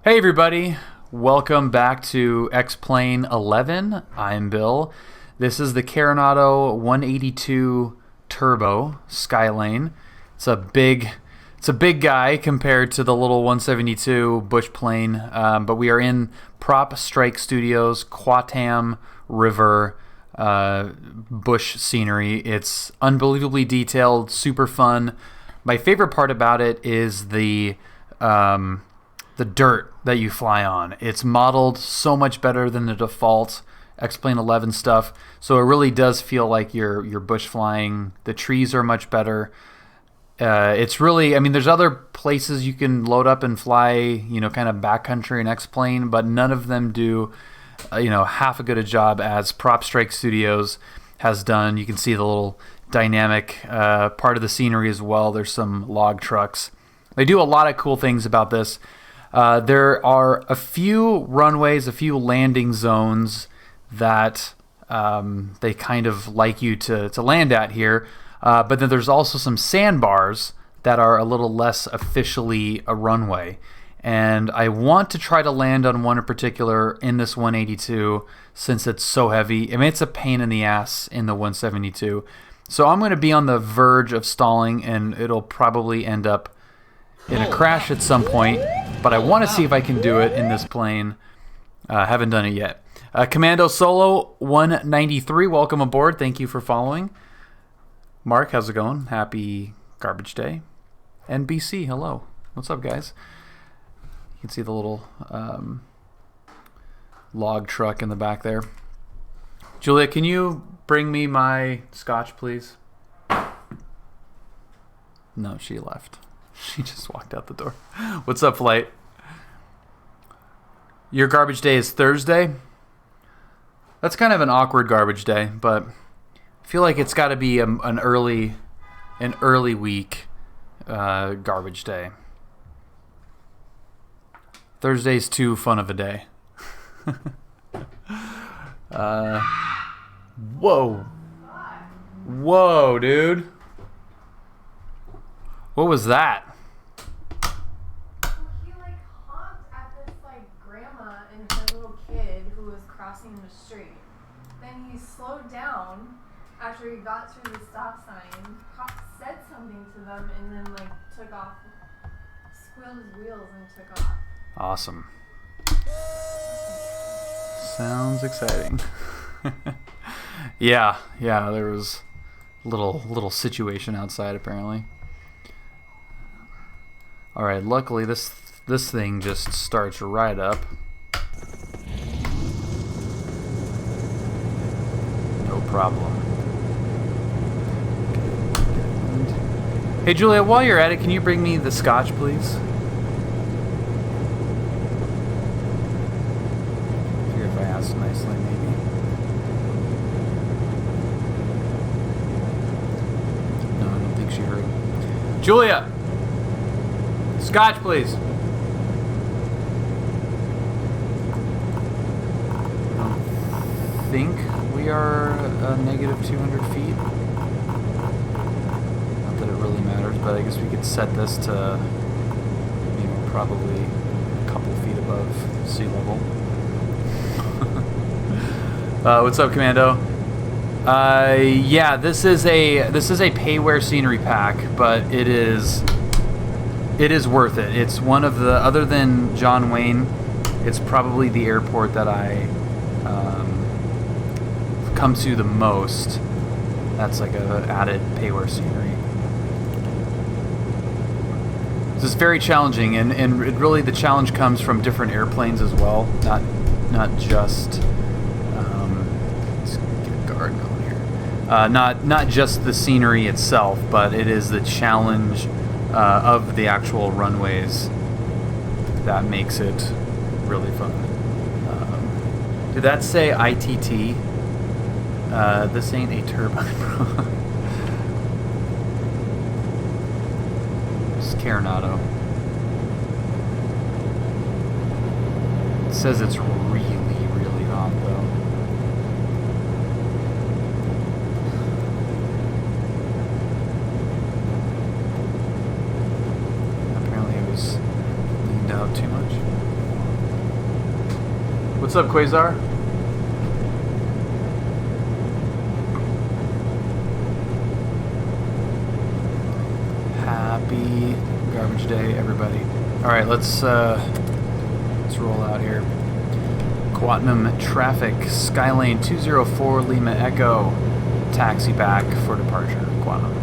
Hey everybody, welcome back to X-Plane 11. I'm Bill. This is the Carenado 182 Turbo Skylane. It's a big guy compared to the little 172 bush plane, but we are in PropStrike Studios, Quatam River bush scenery. It's unbelievably detailed, super fun. My favorite part about it is the dirt that you fly on. It's modeled so much better than the default X-Plane 11 stuff, so it really does feel like you're bush flying. The trees are much better. It's really, I mean, there's other places you can load up and fly, kind of backcountry and X-Plane, but none of them do, half a good a job as PropStrike Studios has done. You can see the little dynamic part of the scenery as well. There's some log trucks. They do a lot of cool things about this. There are a few runways, a few landing zones that they kind of like you to land at here. But then there's also some sandbars that are a little less officially a runway. And I want to try to land on one in particular in this 182 since it's so heavy. I mean, it's a pain in the ass in the 172. So I'm going to be on the verge of stalling, and it'll probably end up in a crash at some point. But I want to see if I can do it in this plane. Haven't done it yet. Commando Solo 193, welcome aboard. Thank you for following. Mark, how's it going? Happy Garbage Day. NBC, hello. What's up, guys? You can see the little log truck in the back there. Julia, can you bring me my scotch, please? No, she left. She just walked out the door. What's up, Flight? Your garbage day is Thursday? That's kind of an awkward garbage day, but I feel like it's got to be an early week garbage day. Thursday's too fun of a day. Whoa, dude. What was that? He honked at this grandma and her little kid who was crossing the street. Then he slowed down after he got through the stop sign, said something to them, and then took off, squealed his wheels and took off. Awesome. Sounds exciting. Yeah, there was a little situation outside apparently. All right, luckily this thing just starts right up. No problem. Hey Julia, while you're at it, can you bring me the scotch, please? Here, if I ask nicely, maybe. No, I don't think she heard. Julia! Scotch, please. I think we are negative 200 feet. Not that it really matters, but I guess we could set this to, probably a couple feet above sea level. What's up, Commando? Yeah, this is a payware scenery pack, but it is worth it. It's one of the, other than John Wayne, it's probably the airport that I come to the most. That's like a added payware scenery. This is very challenging, and it really, the challenge comes from different airplanes as well, not just let's get a guard going here. Not just the scenery itself, but it is the challenge of the actual runways that makes it really fun. Did that say ITT? This ain't a turbine, bro. It's Carenado. It says it's really, really hot, though. Apparently it was leaned out too much. What's up, Quasar? Happy garbage day, everybody. All right, let's roll out here. Quattam traffic, Skylane 204 Lima Echo, taxi back for departure, Quattam.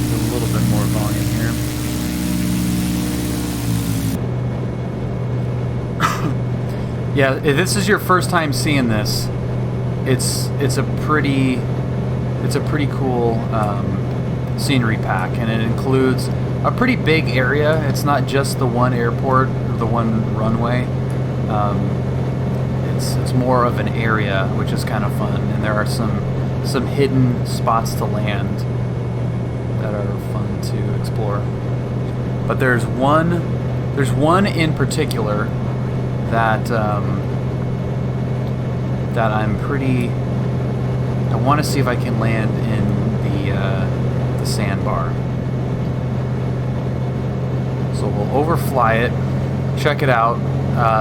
A little bit more volume here. Yeah, if this is your first time seeing this, it's a pretty cool scenery pack, and it includes a pretty big area. It's not just the one airport or the one runway. It's more of an area, which is kind of fun, and there are some hidden spots to land that are fun to explore. But there's one in particular that that I want to see if I can land in the sandbar. So we'll overfly it, check it out.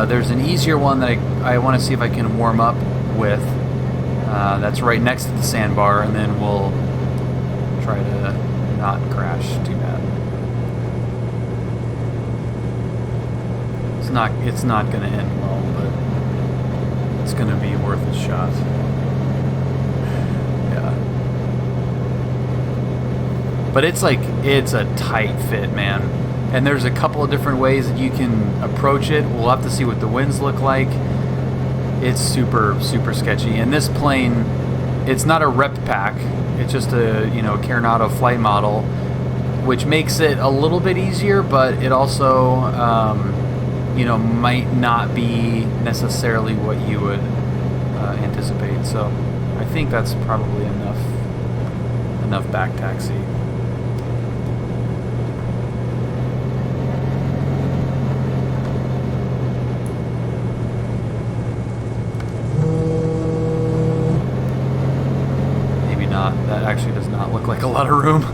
There's an easier one that I want to see if I can warm up with. That's right next to the sandbar, and then we'll try to not crash too bad. It's not going to end well, but it's going to be worth a shot. Yeah. But it's a tight fit, man. And there's a couple of different ways that you can approach it. We'll have to see what the winds look like. It's super, super sketchy. And this plane, it's not a rep pack. It's just a Carenado flight model, which makes it a little bit easier, but it also might not be necessarily what you would anticipate. So I think that's probably enough back taxi. Maybe not. That actually does not look like a lot of room.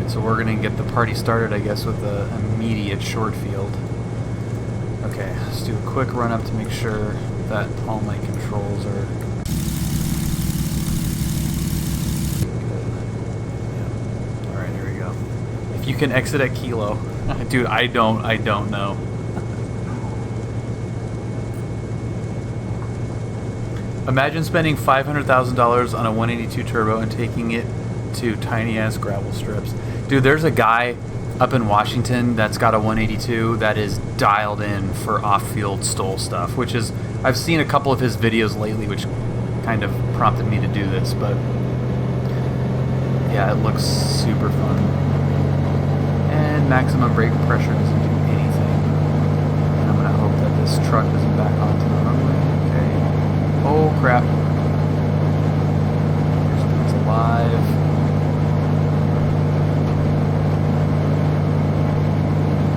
So we're going to get the party started, I guess, with the immediate short field. Okay, let's do a quick run up to make sure that all my controls are good. Yeah. All right, here we go. If you can exit at Kilo. Dude, I don't know. Imagine spending $500,000 on a 182 turbo and taking it to tiny-ass gravel strips. Dude, there's a guy up in Washington that's got a 182 that is dialed in for off-field stole stuff, which is, I've seen a couple of his videos lately, which kind of prompted me to do this, but yeah, it looks super fun. And maximum brake pressure doesn't do anything. And I'm gonna hope that this truck doesn't back onto the runway. Okay. Oh crap. It's alive.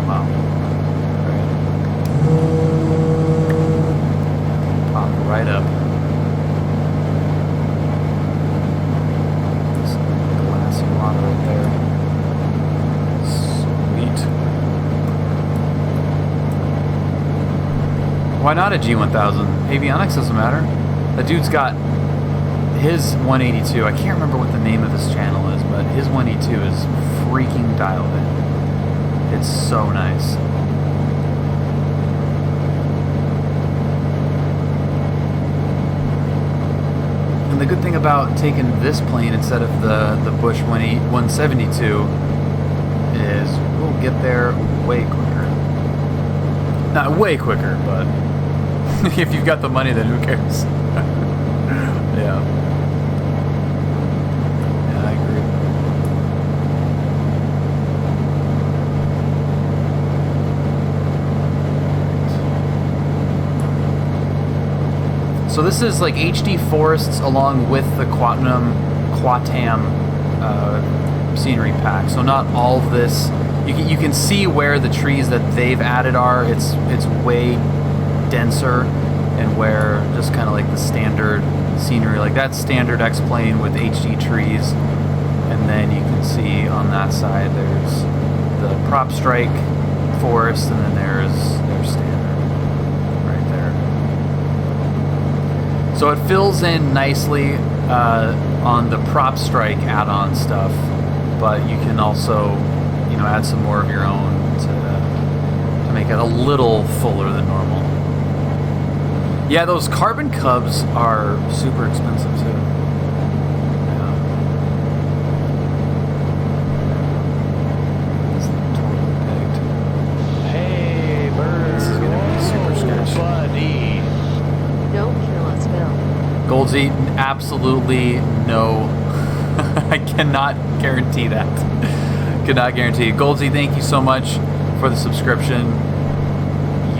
Wow. Alright. Pop right up. Some glassy water right there. Sweet. Why not a G1000? Avionics doesn't matter. The dude's got his 182. I can't remember what the name of this channel is, but his 182 is freaking dialed in. It's so nice. And the good thing about taking this plane instead of the Bush 172 is we'll get there way quicker. Not way quicker, but if you've got the money, then who cares? Yeah. Yeah, I agree. So this is like HD forests along with the Quattam scenery pack. So not all of this, you can see where the trees that they've added are. It's way denser, and where just kind of like the standard scenery, like that standard X-plane with HD trees, and then you can see on that side there's the PropStrike forest, and then there's standard right there. So it fills in nicely on the PropStrike add-on stuff, but you can also, you know, add some more of your own to make it a little fuller than normal. Yeah, those carbon cubs are super expensive too. Yeah. This thing totally pegged. Hey, bird. This is gonna be super sketchy. Buddy. Don't kill us, Bill. Goldsy, absolutely no. I cannot guarantee that. Cannot guarantee it. Goldsy, thank you so much for the subscription.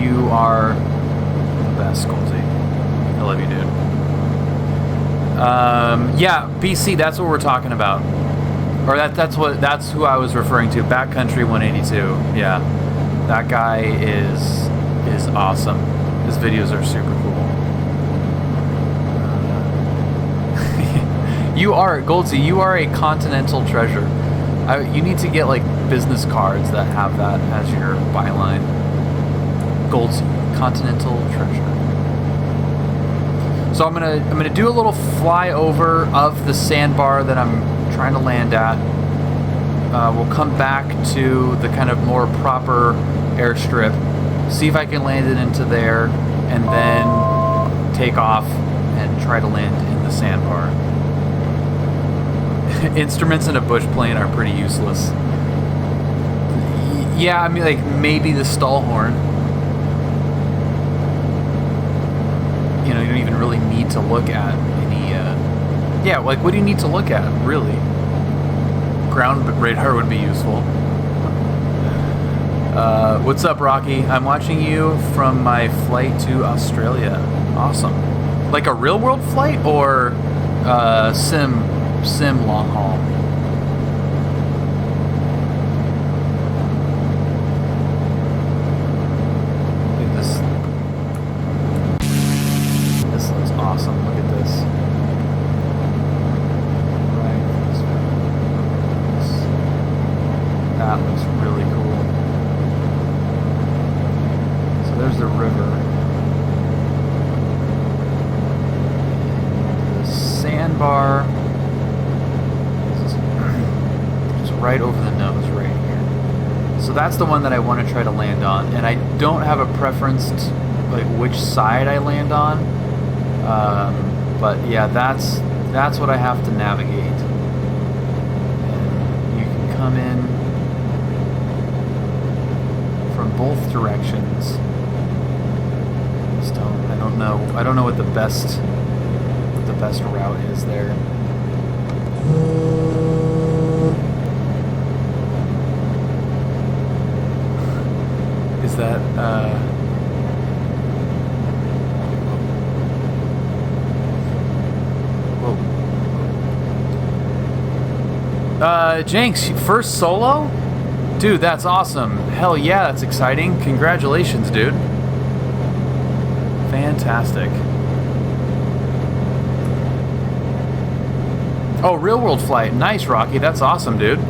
You are the best, Goldsy. I love you, dude. Yeah, BC, that's what we're talking about. Or that's who I was referring to. Backcountry 182. Yeah. That guy is awesome. His videos are super cool. You are, Goldsy, you are a continental treasure. You need to get like business cards that have that as your byline. Goldsy, continental treasure. So I'm gonna do a little flyover of the sandbar that I'm trying to land at. We'll come back to the kind of more proper airstrip, see if I can land it into there, and then take off and try to land in the sandbar. Instruments in a bush plane are pretty useless. Yeah, I mean, like maybe the stall horn. You know, you don't even really need to look at any. Yeah, like what do you need to look at, really? Ground radar would be useful. What's up, Rocky? I'm watching you from my flight to Australia. Awesome. Like a real world flight or sim long haul? Look at this. This looks awesome. Look at this. Right. That looks really cool. So there's the river. The sandbar. Right over the nose right here. So that's the one that I want to try to land on, and I don't have a preference to, like, which side I land on, but yeah, that's what I have to navigate. And you can come in from both directions. I don't know what the best route is there. Is that, whoa. Janks, first solo? Dude, that's awesome. Hell yeah, that's exciting. Congratulations, dude. Fantastic. Oh, real world flight. Nice, Rocky. That's awesome, dude.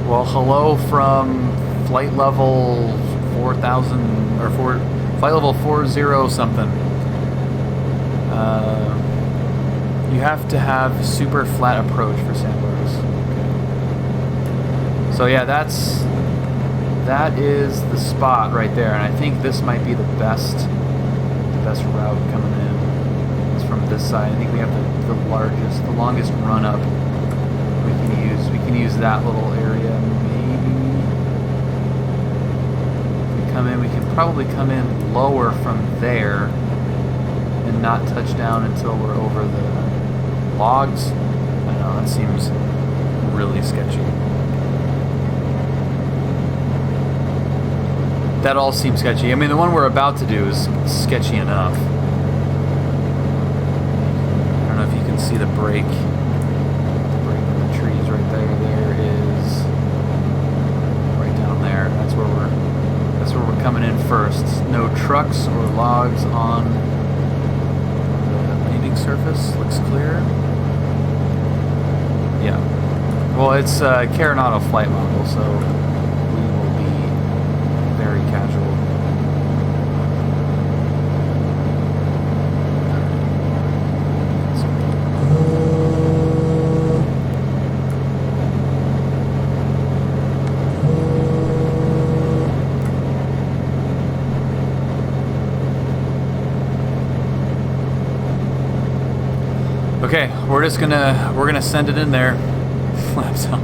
Well, hello from flight level 4,000 or flight level 40 something. You have to have super flat approach for sandbars. Okay. So yeah, that is the spot right there, and I think this might be the best route coming in. It's from this side. I think we have the longest run up we can use. We can use that little area maybe. We can probably come in lower from there and not touch down until we're over the logs. I don't know, that seems really sketchy. That all seems sketchy. I mean, the one we're about to do is sketchy enough. I don't know if you can see the break. The break in the trees right there. There is right coming in first. No trucks or logs on the landing surface. Looks clear. Yeah. Well, it's a Carenado flight model, so we will be very casual. Okay, we're gonna send it in there. Flaps up.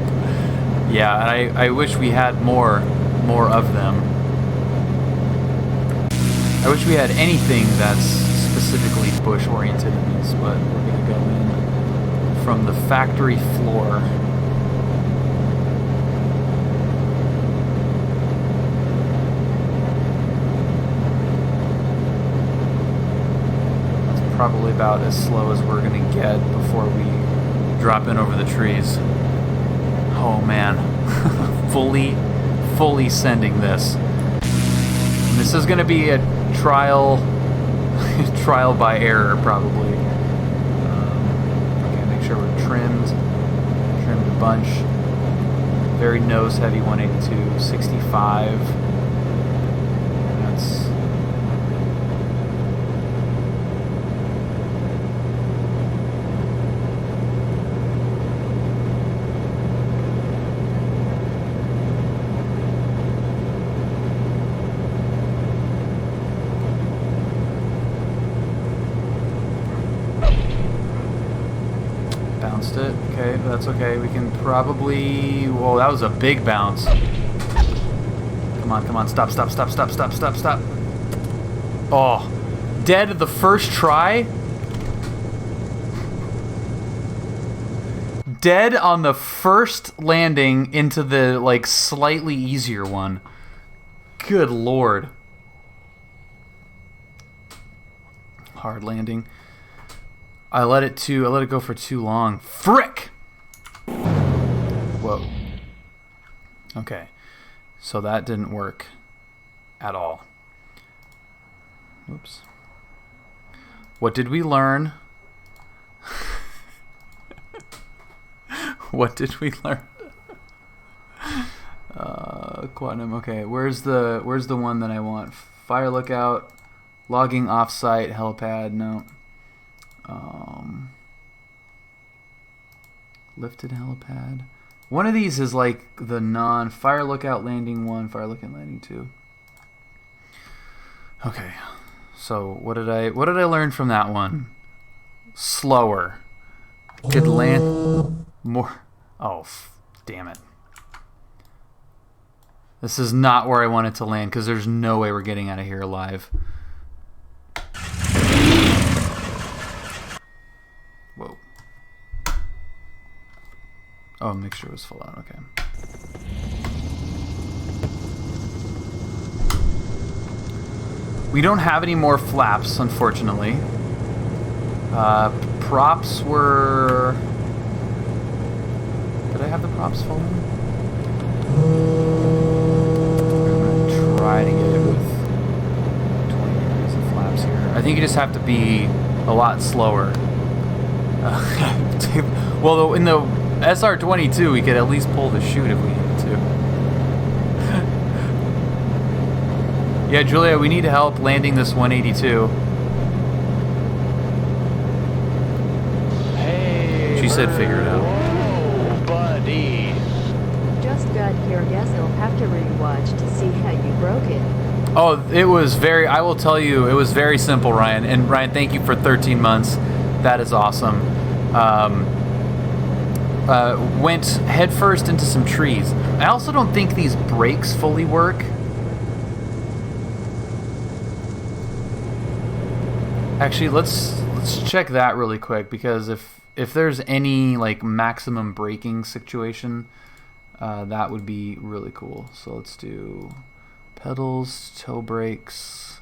Yeah, I wish we had more of them. I wish we had anything that's specifically bush oriented in this, but we're gonna go in from the factory floor. Probably about as slow as we're gonna get before we drop in over the trees. Oh man, fully sending this. And this is gonna be a trial by error probably. Okay, make sure we're trimmed a bunch. Very nose heavy 182, 65. That's it. Okay, that's okay. We can probably... Whoa, that was a big bounce. Come on. Stop. Oh. Dead the first try? Dead on the first landing into the, like, slightly easier one. Good lord. Hard landing. I let it go for too long. Frick! Whoa. Okay. So that didn't work at all. Oops. What did we learn? What did we learn? Quattam. Okay, where's the one that I want? Fire lookout, logging offsite, helipad. No. Lifted helipad. One of these is like the non-fire lookout landing 1, fire lookout landing 2. Okay, so what did I learn from that one? Slower. Could land more. Oh, damn it. This is not where I wanted to land because there's no way we're getting out of here alive. Whoa. Oh, mixture was full out. Okay. We don't have any more flaps, unfortunately. Props were... Did I have the props full in? I'm gonna try to get it with 20 degrees of flaps here. I think you just have to be a lot slower. Well, in the SR-22, we could at least pull the chute if we needed to. Yeah, Julia, we need help landing this 182. Hey, she said figure it out. Whoa, buddy. Just got here. Guess I'll have to rewatch to see how you broke it. Oh, it was very... I will tell you, it was very simple, Ryan. And Ryan, thank you for 13 months. That is awesome. Went headfirst into some trees. I also don't think these brakes fully work. Actually, let's check that really quick, because if there's any like maximum braking situation, that would be really cool. So let's do pedals, toe brakes,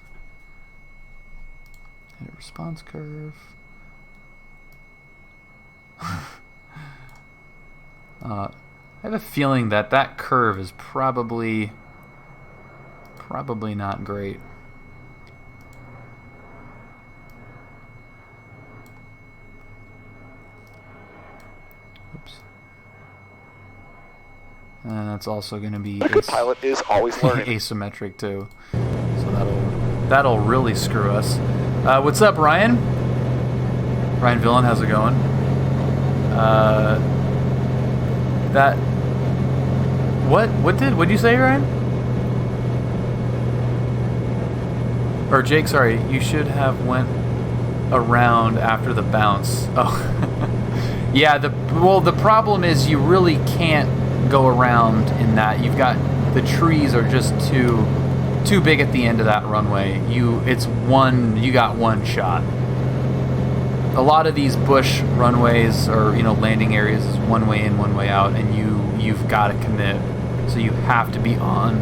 hit a response curve. I have a feeling that curve is probably probably not great. Oops. And that's also going to be A good pilot is always learning. asymmetric too, so that'll really screw us. What's up, Ryan? Ryan Villain, how's it going? What'd you say, Ryan? Or Jake, sorry, you should have went around after the bounce. Oh, yeah. The problem is you really can't go around in that. You've got the trees are just too big at the end of that runway. You got one shot. A lot of these bush runways or landing areas is one way in, one way out, and you've got to commit. So you have to be on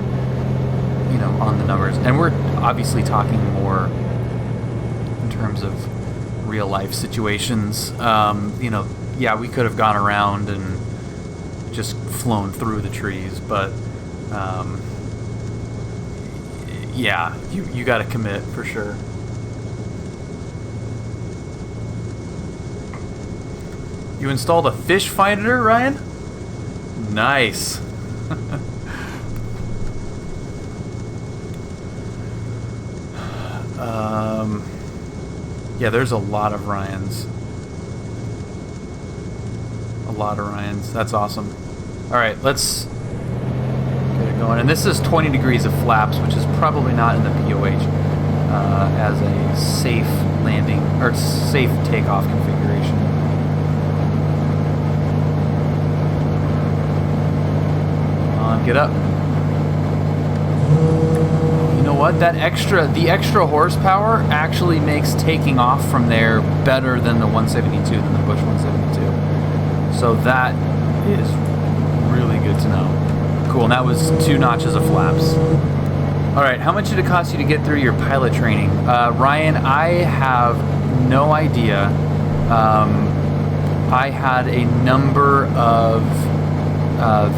the numbers. And we're obviously talking more in terms of real life situations. Yeah, we could have gone around and just flown through the trees, but yeah, you got to commit for sure. You installed a fish finder, Ryan? Nice. Yeah, there's a lot of Ryans. A lot of Ryans. That's awesome. All right, let's get it going. And this is 20 degrees of flaps, which is probably not in the POH as a safe landing or safe takeoff configuration. Get up. You know what? The extra horsepower actually makes taking off from there better than the 172, than the Bush 172. So that is really good to know. Cool, and that was 2 notches of flaps. All right, how much did it cost you to get through your pilot training? Ryan, I have no idea. I had a number of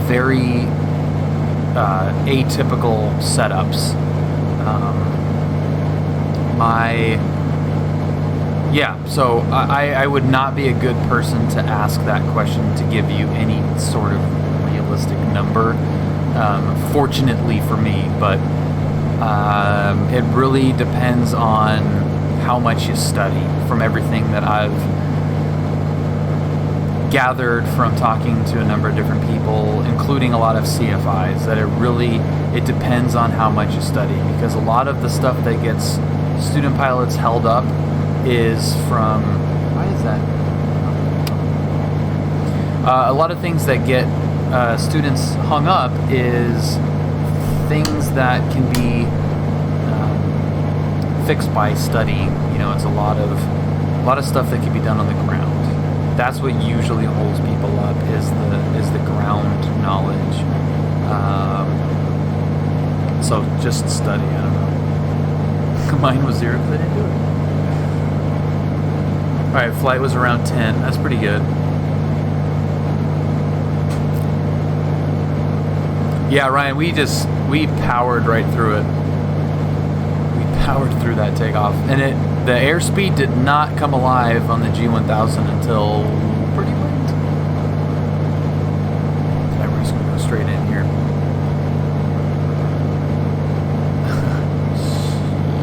very atypical setups. So I would not be a good person to ask that question to give you any sort of realistic number, fortunately for me, but it really depends on how much you study. From everything that I've gathered from talking to a number of different people, including a lot of CFIs, that it depends on how much you study, because a lot of the stuff that gets student pilots held up is from, why is that? A lot of things that get students hung up is things that can be fixed by studying. It's a lot of stuff that can be done on the ground. That's what usually holds people up is the ground knowledge. So just study. I don't know. Mine was 0 because I didn't do it. All right, flight was around 10. That's pretty good. Yeah, Ryan, we powered right through it. We powered through that takeoff, and the airspeed did not come alive on the G1000 until pretty late. Okay, we're just gonna go straight in here.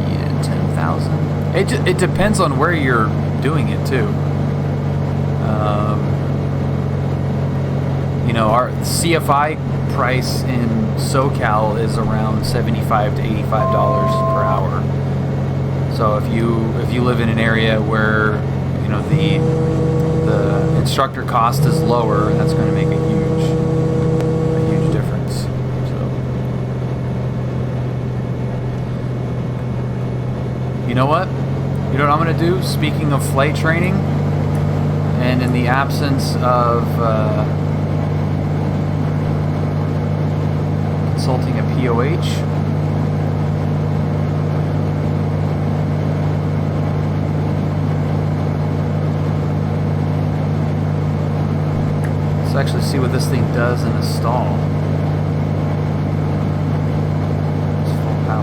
Yeah, 10,000. It depends on where you're doing it too. Our CFI price in SoCal is around $75 to $85 per hour. So if you live in an area where the instructor cost is lower, that's going to make a huge difference. So you know what I'm going to do? Speaking of flight training, and in the absence of consulting a POH, let's actually see what this thing does in a stall. It's full power.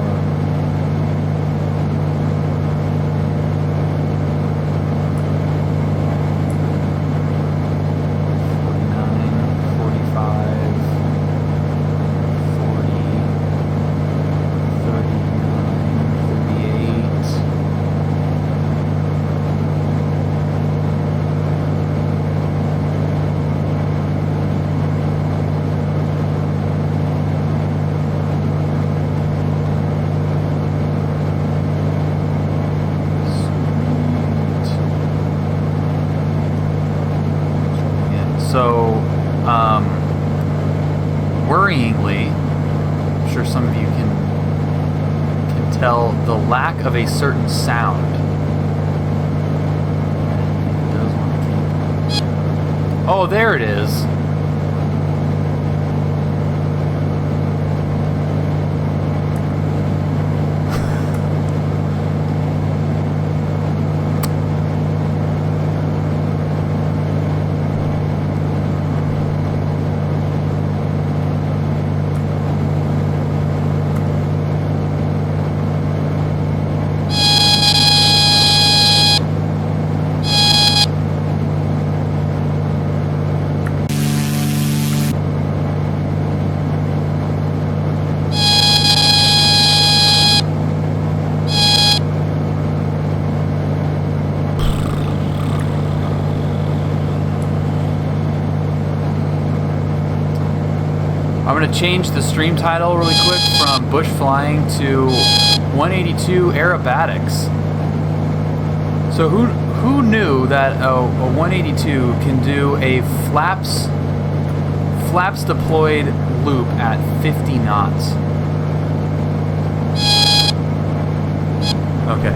worryingly, I'm sure some of you can tell the lack of a certain sound. It does want to keep. Oh, there it is. I'm going to change the stream title really quick from Bush Flying to 182 Aerobatics. So who knew that a 182 can do a flaps deployed loop at 50 knots? Okay.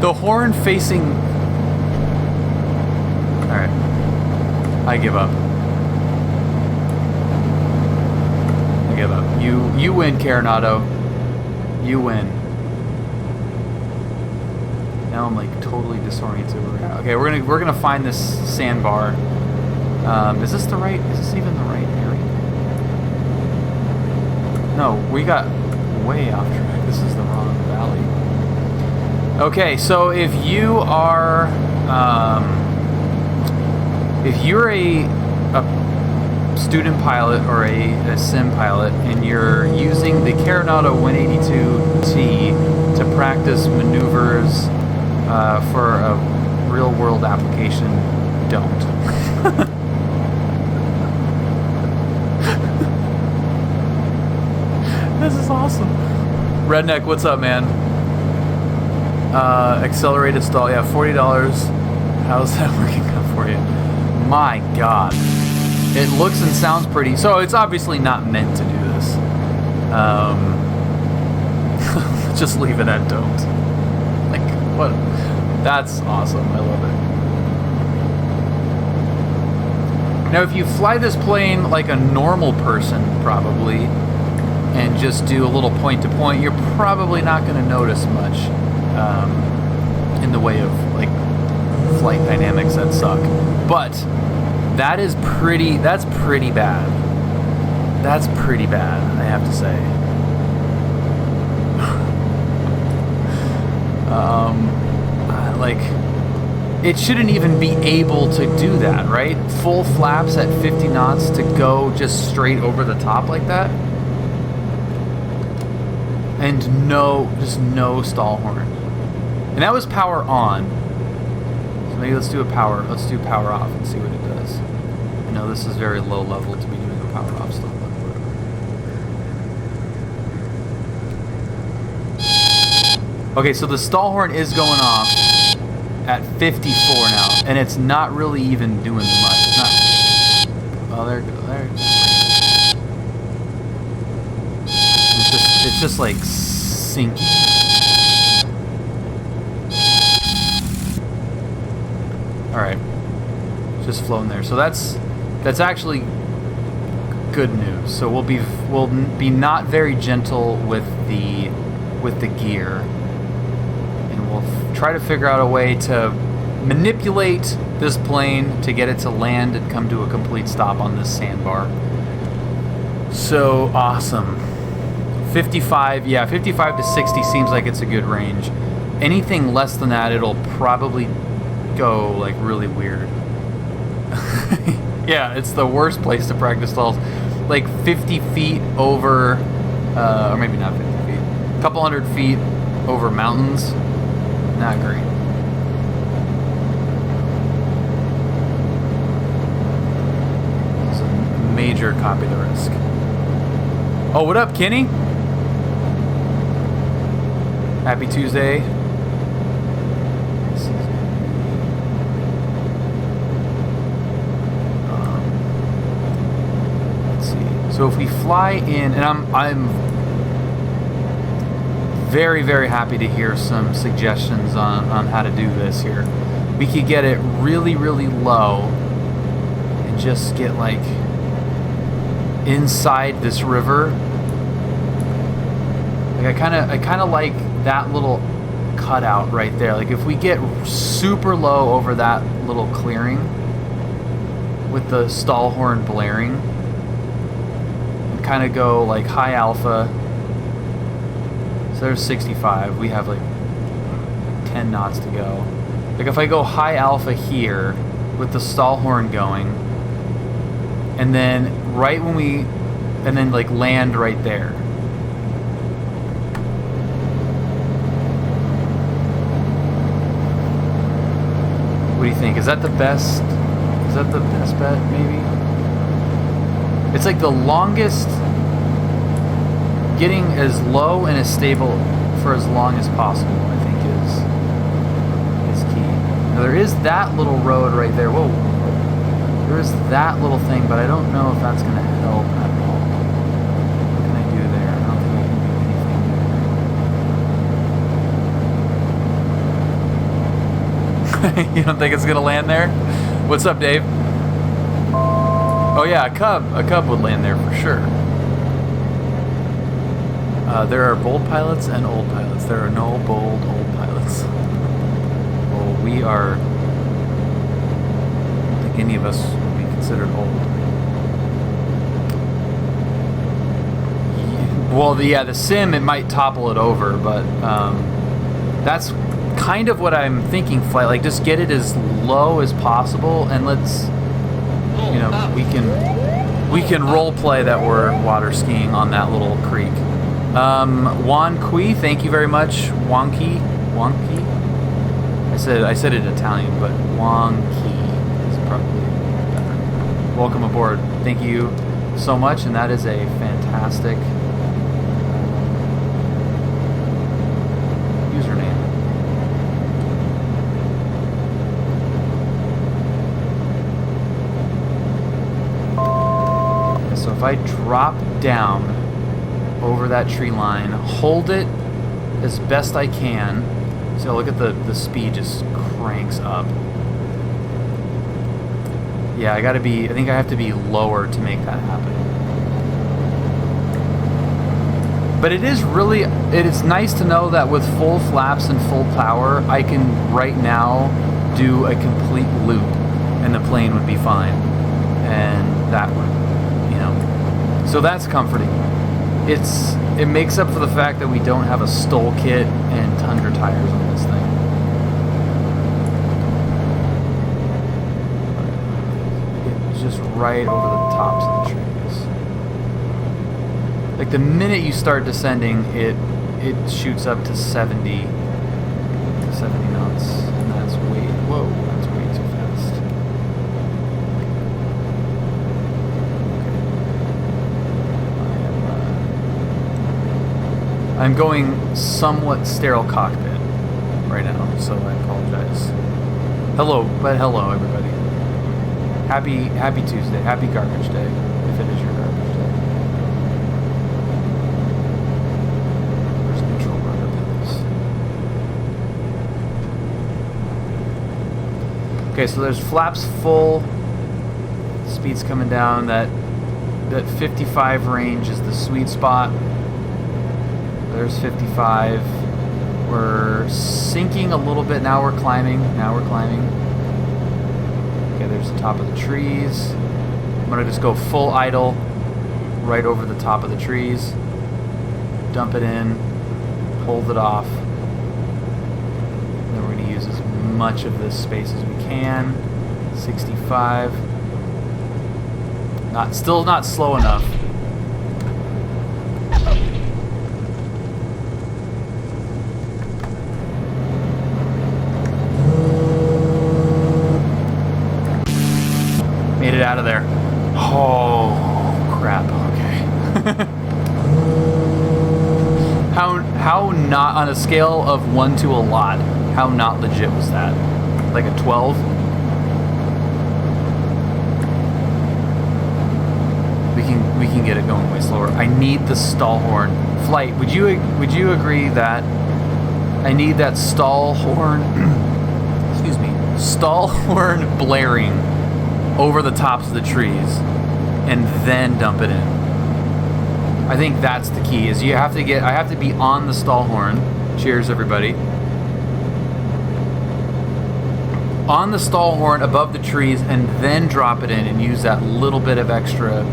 The horn facing. All right. I give up. I give up. You win, Carenado. You win. Now I'm like totally disoriented. Okay, we're gonna find this sandbar. Is this even the right area? No, we got way off track. This is the wrong valley. Okay, so if you are if you're a student pilot or a sim pilot and you're using the Carenado 182T to practice maneuvers for a real-world application, don't. This is awesome. Redneck, what's up, man? Accelerated stall, yeah, $40. How's that working out for you? My God, it looks and sounds pretty. So it's obviously not meant to do this. Just leave it at don't. Like, what? That's awesome. I love it. Now, if you fly this plane like a normal person, probably, and just do a little point to point, you're probably not going to notice much in the way of like flight dynamics that suck. But that's pretty bad. That's pretty bad, I have to say. Like, it shouldn't even be able to do that, right? Full flaps at 50 knots to go just straight over the top like that. And just no stall horn. And that was power on. So maybe let's do power off and see what it does. I know this is very low level to be doing a power off stuff, but whatever. Okay, so the stall horn is going off at 54 now, and it's not really even doing much. It's not. Well, there it goes. There it goes. It's just like sinking. All right, just floating there. So that's actually good news. So we'll be not very gentle with the gear, and we'll try to figure out a way to manipulate this plane to get it to land and come to a complete stop on this sandbar. So awesome. 55 to 60 seems like it's a good range. Anything less than that, it'll probably go like really weird. Yeah, it's the worst place to practice stalls. Like 50 feet over, or maybe not 50 feet, a couple hundred feet over mountains. Not great. It's a major copy the risk. Oh, what up, Kenny? Happy Tuesday. So if we fly in, and I'm very, very happy to hear some suggestions on how to do this here. We could get it really, really low and just get like inside this river. Like I kind of like that little cutout right there. Like if we get super low over that little clearing with the stall horn blaring, and kind of go like high alpha. So there's 65. We have like 10 knots to go. Like if I go high alpha here with the stall horn going, and then like land right there. What do you think? Is that the best? Is that the best bet? Maybe. It's like the longest. Getting as low and as stable for as long as possible, I think, is key. Now, there is that little road right there. Whoa. There is that little thing, but I don't know if that's going to help at all. What can I do there? I don't think I can do anything there. You don't think it's going to land there? What's up, Dave? Oh yeah, a cub would land there for sure. There are bold pilots and old pilots. There are no bold old pilots. Well, we are. I don't think any of us would be considered old. Well, the sim, it might topple it over, but that's kind of what I'm thinking. Flight, like, just get it as low as possible, and let's, we can role play that we're water skiing on that little creek. Juan Kui, thank you very much. Wonky. I said it Italian, but Wonky is probably better. Welcome aboard. Thank you so much, and that is a fantastic username. Okay, so if I drop down over that tree line, hold it as best I can. So look at the speed just cranks up. Yeah, I think I have to be lower to make that happen. But it is nice to know that with full flaps and full power, I can right now do a complete loop and the plane would be fine. And that would, so that's comforting. It makes up for the fact that we don't have a stole kit and Tundra tires on this thing. It's just right over the tops of the trees. Like the minute you start descending, it shoots up to 70 knots, and that's way too fast. I'm going somewhat sterile cockpit right now, so I apologize. Hello everybody. Happy Tuesday. Happy garbage day, if it is your garbage day. Where's control rudder please? Okay, so there's flaps full. Speed's coming down. That 55 range is the sweet spot. There's 55. We're sinking a little bit. Now we're climbing. Okay, there's the top of the trees. I'm going to just go full idle right over the top of the trees. Dump it in. Hold it off. And then we're going to use as much of this space as we can. 65. Still not slow enough. Made it out of there. Oh, crap. Okay. How not, on a scale of 1 to a lot, how not legit was that? Like a 12? We can get it going way slower. I need the stall horn. Flight, would you agree that I need that stall horn excuse me, stall horn blaring over the tops of the trees and then dump it in? I think that's the key. Is I have to be on the stall horn. Cheers, everybody. On the stall horn above the trees and then drop it in and use that little bit of extra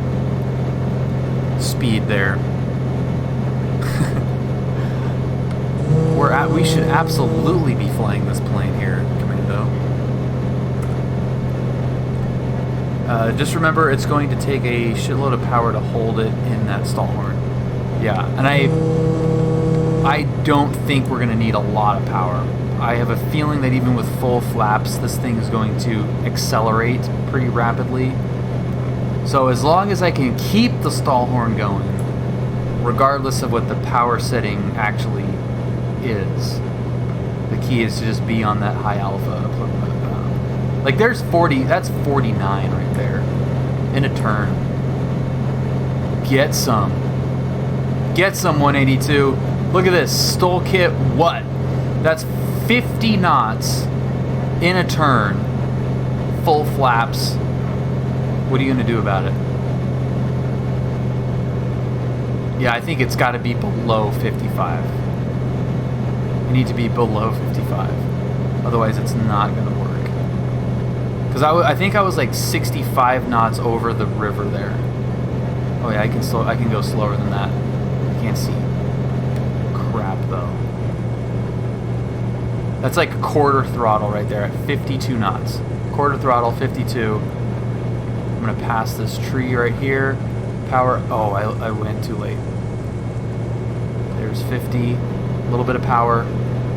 speed there. We should absolutely be flying this plane here, Commando. Just remember, it's going to take a shitload of power to hold it in that stall horn. Yeah, and I don't think we're going to need a lot of power. I have a feeling that even with full flaps, this thing is going to accelerate pretty rapidly. So as long as I can keep the stall horn going, regardless of what the power setting actually is, the key is to just be on that high alpha. Like there's 40, that's 49 right there in a turn. Get some 182. Look at this, stall kit, what? That's 50 knots in a turn, full flaps. What are you gonna do about it? Yeah, I think it's got to be below 55. You need to be below 55. Otherwise, it's not going to work. Because I think I was like 65 knots over the river there. Oh yeah, I can go slower than that. I can't see crap though. That's like quarter throttle right there at 52 knots. Quarter throttle, 52. I'm going to pass this tree right here. Power. Oh, I went too late. There's 50. A little bit of power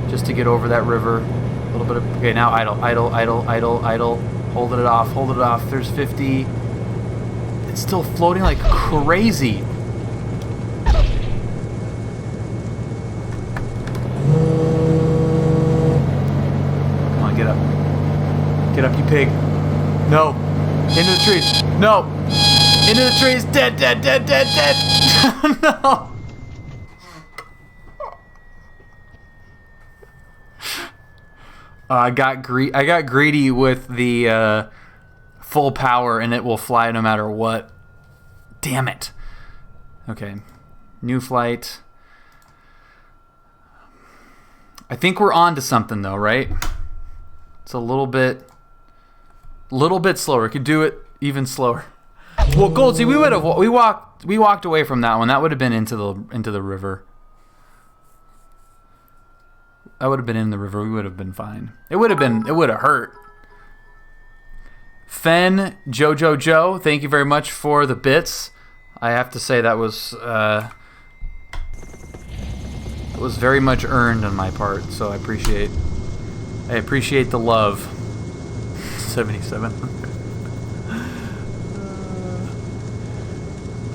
just to get over that river. A little bit of. Okay, now idle. Holding it off. There's 50. It's still floating like crazy. Come on, get up. Get up, you pig. No. Into the trees. No. Into the trees. Dead. No. I got greedy with the full power, and it will fly no matter what. Damn it. Okay. New flight. I think we're on to something though, right? It's a little bit slower. Could do it even slower. Well, Goldsy, we walked away from that one. That would have been into the river. That would have been in the river. We would have been fine. It would have hurt. Fen Joe, thank you very much for the bits. I have to say that was very much earned on my part, so I appreciate the love. 77.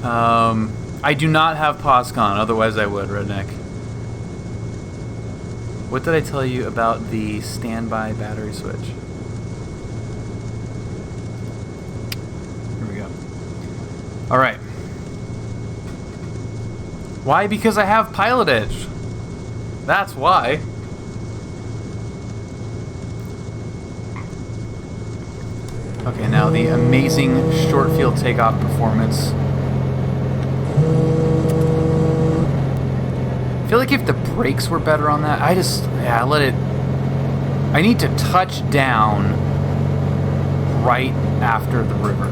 I do not have POSCON, otherwise I would, Redneck. What did I tell you about the standby battery switch? Here we go. All right. Why? Because I have Pilot Edge. That's why. Okay, now the amazing short field takeoff performance. I feel like if the brakes were better on that, I need to touch down right after the river.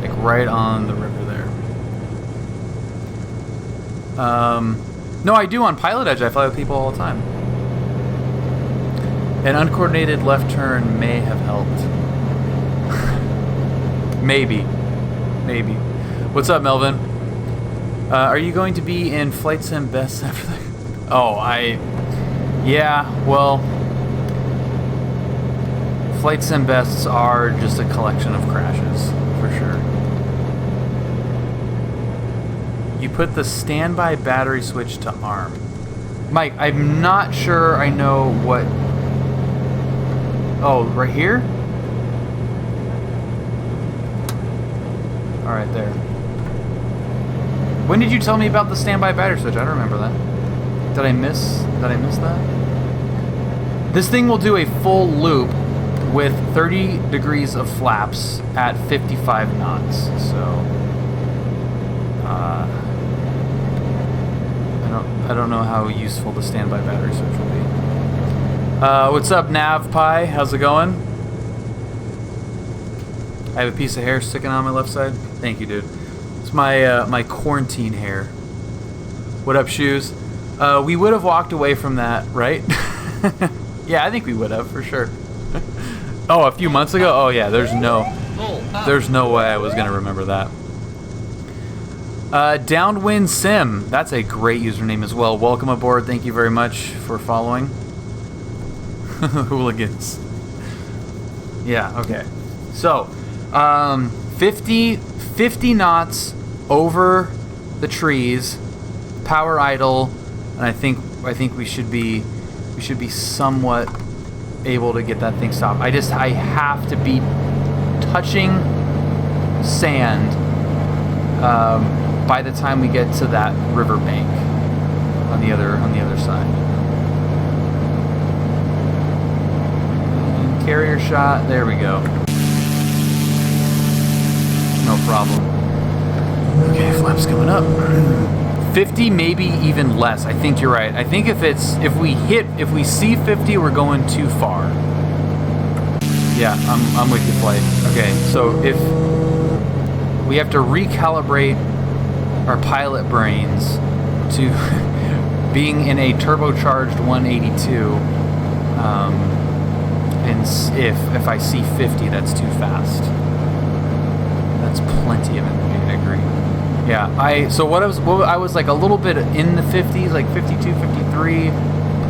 Like right on the river there. No, I do on Pilot Edge. I fly with people all the time. An uncoordinated left turn may have helped. Maybe. What's up, Melvin? Are you going to be in Flight Sim Best after that? Yeah, well, Flight Sim Bests are just a collection of crashes, for sure. You put the standby battery switch to arm. Mike, I'm not sure I know what... Oh, right here? Alright, there. When did you tell me about the standby battery switch? I don't remember that. Did I miss that? This thing will do a full loop with 30 degrees of flaps at 55 knots. So I don't know how useful the standby battery switch will be. What's up, Nav Pie? How's it going? I have a piece of hair sticking on my left side. Thank you, dude. It's my quarantine hair. What up, Shoes? We would have walked away from that, right? Yeah, I think we would have for sure. Oh, a few months ago? Oh yeah, there's no way I was gonna remember that. Downwind Sim, that's a great username as well. Welcome aboard. Thank you very much for following. Hooligans. Yeah. Okay. So, 50 knots over the trees, power idle, and I think we should be somewhat able to get that thing stopped. I have to be touching sand by the time we get to that river bank on the other side. And carrier shot. There we go. No problem. Okay, flaps coming up. 50, maybe even less. I think you're right. I think if we see 50, we're going too far. Yeah, I'm with you, Flight. Okay, so if we have to recalibrate our pilot brains to being in a turbocharged 182, and if I see 50, that's too fast. That's plenty of energy. I agree. Yeah, I was like a little bit in the 50s, like 52, 53.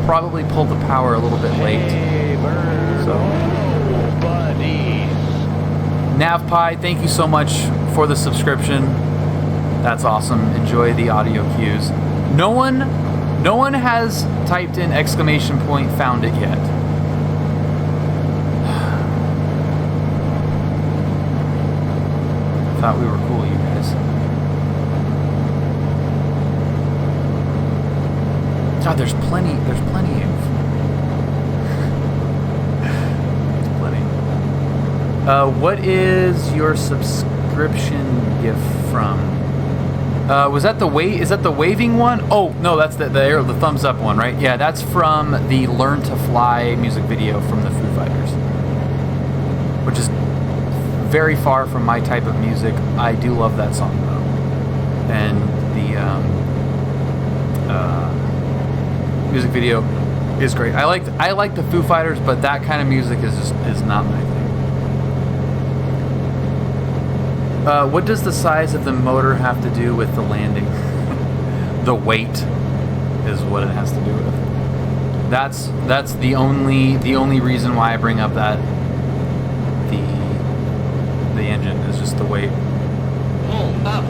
Probably pulled the power a little bit late. Hey, bird. So, Oh, buddy. NavPie, thank you so much for the subscription. That's awesome. Enjoy the audio cues. No one has typed in ! Found it yet. Thought we were cool, you guys. God, there's plenty of. There's plenty. What is your subscription gift from? Was that the Is that the waving one? Oh no, that's the thumbs up one, right? Yeah, that's from the Learn to Fly music video from the Foo Fighters, which is very far from my type of music. I do love that song though, and the music video is great. I like the Foo Fighters, but that kind of music is not my thing. What does the size of the motor have to do with the landing? The weight is what it has to do with. That's the only reason why I bring up that the engine is just the weight. Pull up.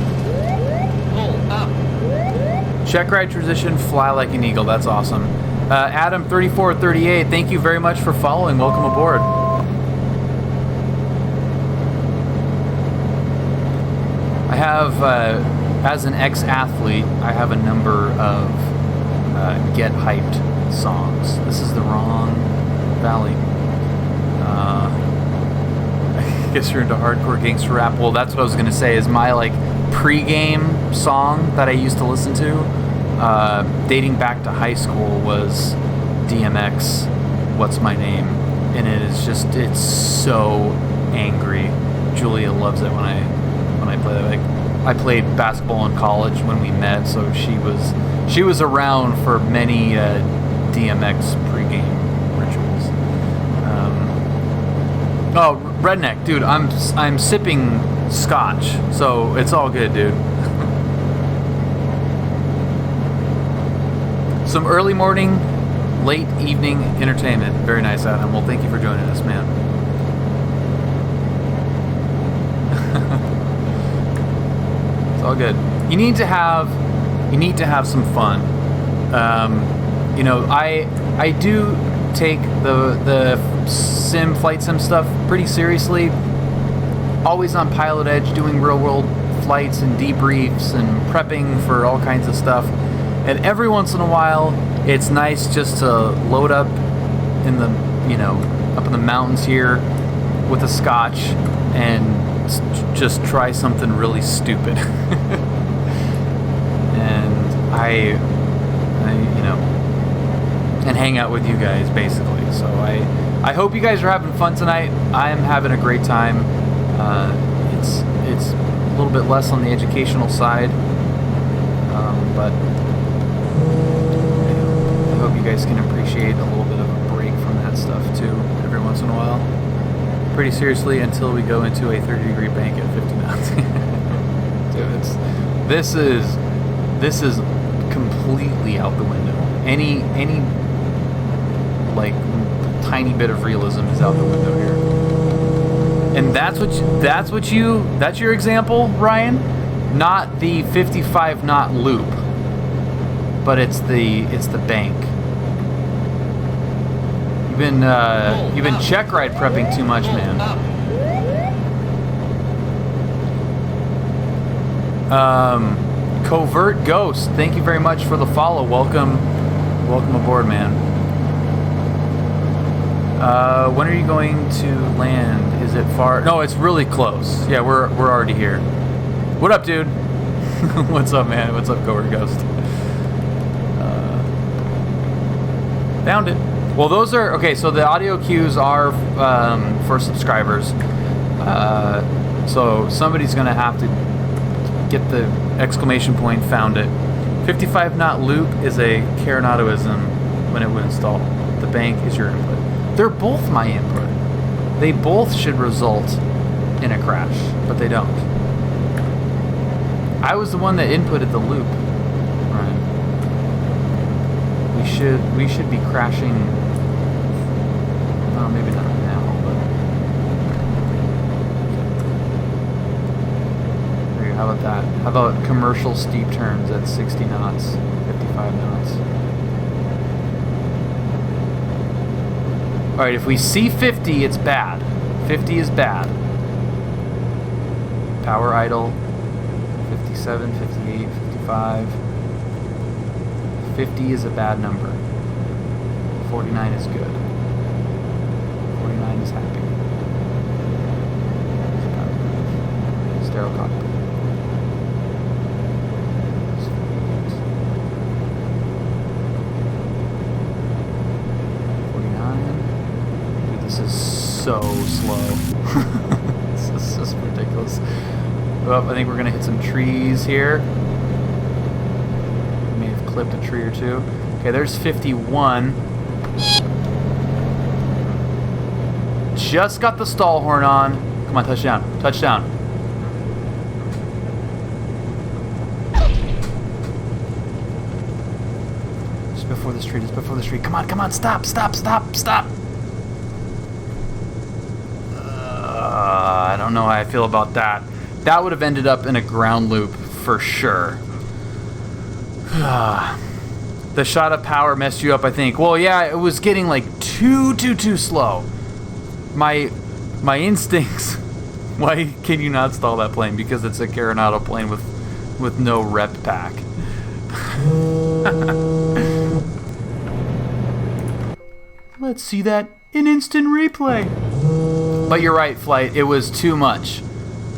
Check right transition, fly like an eagle. That's awesome. Adam3438, thank you very much for following. Welcome aboard. I have, as an ex-athlete, I have a number of get hyped songs. This is the wrong valley. I guess you're into hardcore gangster rap. Well, that's what I was gonna say. Is my pre-game song that I used to listen to, dating back to high school, was DMX. What's My Name? And it's so angry. Julia loves it when I play that. I played basketball in college when we met, so she was around for many DMX pregame rituals. Oh, redneck, dude! I'm sipping scotch, so it's all good, dude. Some early morning, late evening entertainment. Very nice, Adam. Well, thank you for joining us, man. It's all good. You need to have some fun. I do take the flight sim stuff pretty seriously. Always on pilot edge, doing real world flights and debriefs and prepping for all kinds of stuff. And every once in a while, it's nice just to load up in the, up in the mountains here with a scotch and just try something really stupid. And and hang out with you guys, basically. So I hope you guys are having fun tonight. I am having a great time. It's a little bit less on the educational side, but I hope you guys can appreciate a little bit of a break from that stuff too, every once in a while. Pretty seriously, until we go into a 30-degree bank at 50 knots. Dude, this is completely out the window. Any like tiny bit of realism is out the window here. And that's your example, Ryan? Not the 55 knot loop, but it's the bank. You've been check ride prepping too much, man. Covert Ghost, thank you very much for the follow. Welcome aboard, man. When are you going to land? Is it far? No, it's really close. Yeah, we're already here. What up, dude? What's up, man? What's up, Covert Ghost? Found it. Well, those are okay. So the audio cues are for subscribers. So somebody's gonna have to get the exclamation point. Found it. 55 knot loop is a Carenadoism when it would install. The bank is your input. They're both my input. They both should result in a crash, but they don't. I was the one that inputted the loop. Right. We should be crashing. Well, maybe not now, but here, how about that? How about commercial steep turns at 60 knots, 55 knots? All right, if we see 50, it's bad. 50 is bad. Power idle. 57, 58, 55. 50 is a bad number. 49 is good. 49 is happy. Sterile cockpit. 49. Dude, this is so slow. This is just ridiculous. Well, I think we're gonna hit some trees here. May have clipped a tree or two. Okay, there's 51. Just got the stall horn on. Come on, touchdown. Touchdown. Just before the street, just before the street. Come on, come on, stop, stop, stop, stop. I don't know how I feel about that. That would have ended up in a ground loop for sure. The shot of power messed you up, I think. Well, yeah, it was getting like too slow. My instincts. Why can you not stall that plane? Because it's a Carenado plane with no rep pack. Let's see that in instant replay. But you're right, Flight. It was too much.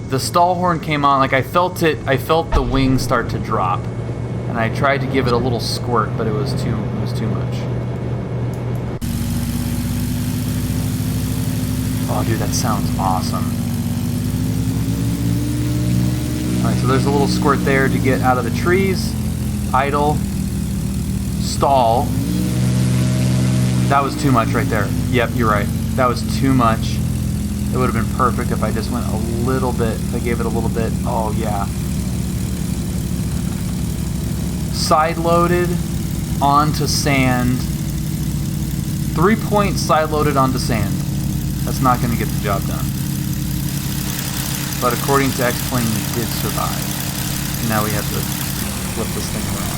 The stall horn came on, like I felt it. I felt the wings start to drop, and I tried to give it a little squirt, but it was too much. Oh, dude, that sounds awesome. All right, so there's a little squirt there to get out of the trees. Idle, stall. That was too much right there. Yep, you're right. That was too much. It would have been perfect if I just went a little bit, if I gave it a little bit. Oh, yeah. Side loaded onto sand. 3-point side loaded onto sand. That's not going to get the job done. But according to X-Plane, we did survive. And now we have to flip this thing around.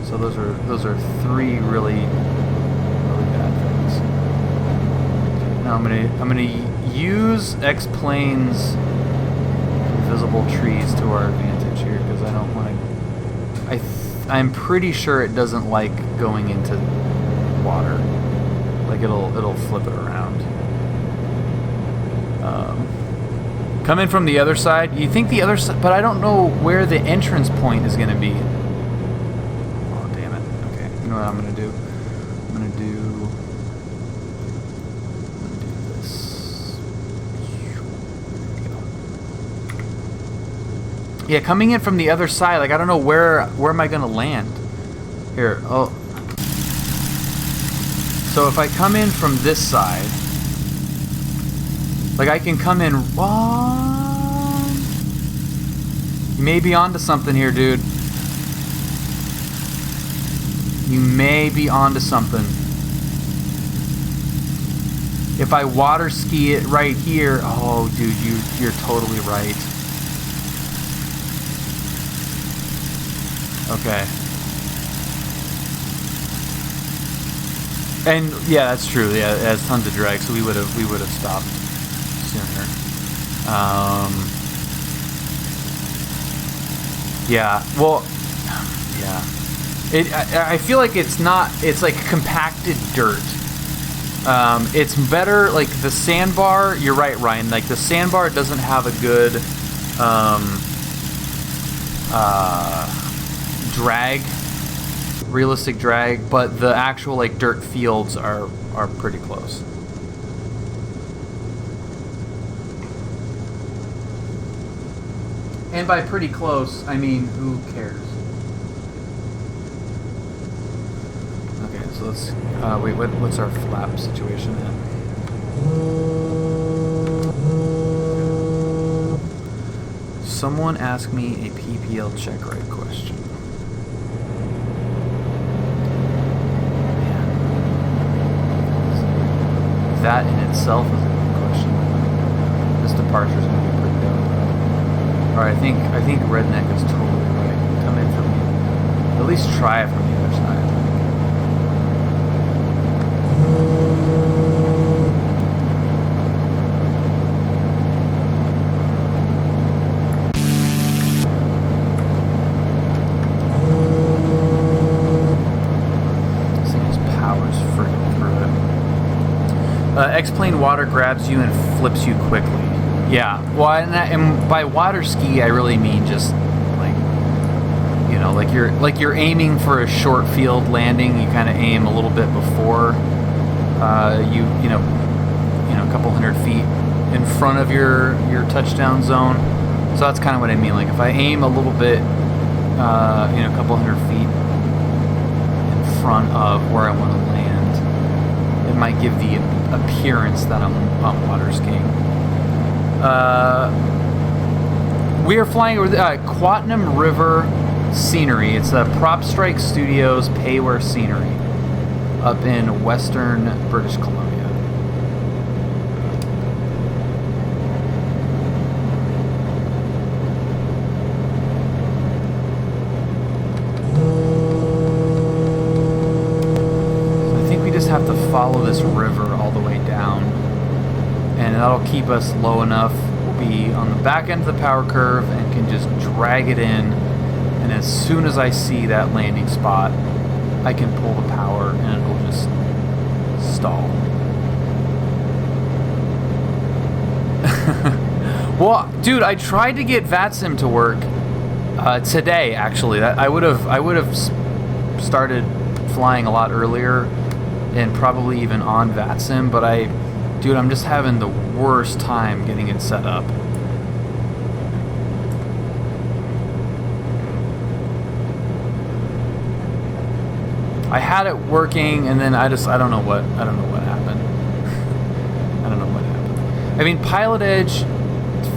So those are three really bad things. Now I'm gonna use X-Plane's invisible trees to our advantage here because I don't want to. I'm pretty sure it doesn't like going into water. Like it'll flip it around. Come in from the other side. You think the other side, but I don't know where the entrance point is going to be. Oh damn it! Okay, you know what I'm going to do? I'm going to do this. Yeah, coming in from the other side, like I don't know where am I going to land? Here, oh. So if I come in from this side, like I can come in. What? You may be onto something here, dude. You may be onto something. If I water ski it right here, oh, dude, you're totally right. Okay. And yeah, that's true. Yeah, it has tons of drag, so we would have stopped sooner. Yeah. Well. Yeah. I feel like it's not. It's like compacted dirt. It's better like the sandbar. You're right, Ryan. Like the sandbar doesn't have a good drag. Realistic drag, but the actual like dirt fields are pretty close. And by pretty close, I mean who cares? Okay, so let's wait. What's our flap situation then? Someone asked me a PPL check ride question. That in itself is a good question. This departure is going to be pretty dope. Alright, I think Redneck is totally right. Come in from the, at least try it from the other side. This thing has powers freaking through it. X-plane water grabs you and flips you quickly. Yeah, well, and by water ski, I really mean just like, you know, like you're aiming for a short field landing. You kind of aim a little bit before you know, a couple hundred feet in front of your touchdown zone. So that's kind of what I mean. Like if I aim a little bit, a couple hundred feet in front of where I want to land, it might give the appearance that I'm water skiing. We are flying over the Quatam River Scenery. It's a PropStrike Studios pay-where scenery up in western British Columbia. So I think we just have to follow this river all the way down. And that'll keep us low enough. We'll be on the back end of the power curve and can just drag it in. And as soon as I see that landing spot, I can pull the power and it'll just stall. Well, dude, I tried to get VATSIM to work today. Actually, I would have started flying a lot earlier and probably even on VATSIM, but Dude, I'm just having the worst time getting it set up. I had it working, and then I don't know what happened. I don't know what happened. I mean, Pilot Edge,